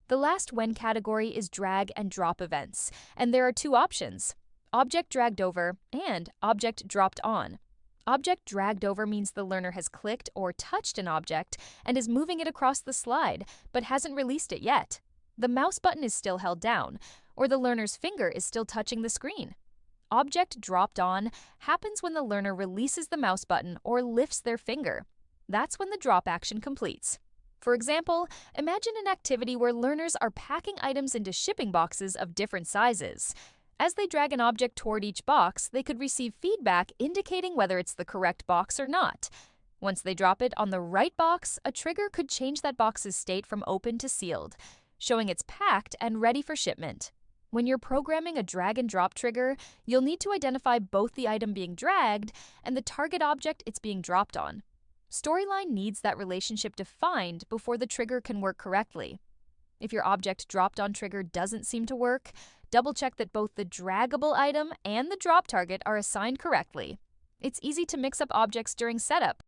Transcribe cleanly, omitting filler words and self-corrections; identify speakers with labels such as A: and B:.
A: The last when category is drag and drop events, and there are two options: object dragged over and object dropped on. Object dragged over means the learner has clicked or touched an object and is moving it across the slide, but hasn't released it yet. The mouse button is still held down, or the learner's finger is still touching the screen. Object dropped on happens when the learner releases the mouse button or lifts their finger. That's when the drop action completes. For example, imagine an activity where learners are packing items into shipping boxes of different sizes. As they drag an object toward each box, they could receive feedback indicating whether it's the correct box or not. Once they drop it on the right box, a trigger could change that box's state from open to sealed, showing it's packed and ready for shipment. When you're programming a drag and drop trigger, you'll need to identify both the item being dragged and the target object it's being dropped on. Storyline needs that relationship defined before the trigger can work correctly. If your object dropped on trigger doesn't seem to work, double-check that both the draggable item and the drop target are assigned correctly. It's easy to mix up objects during setup,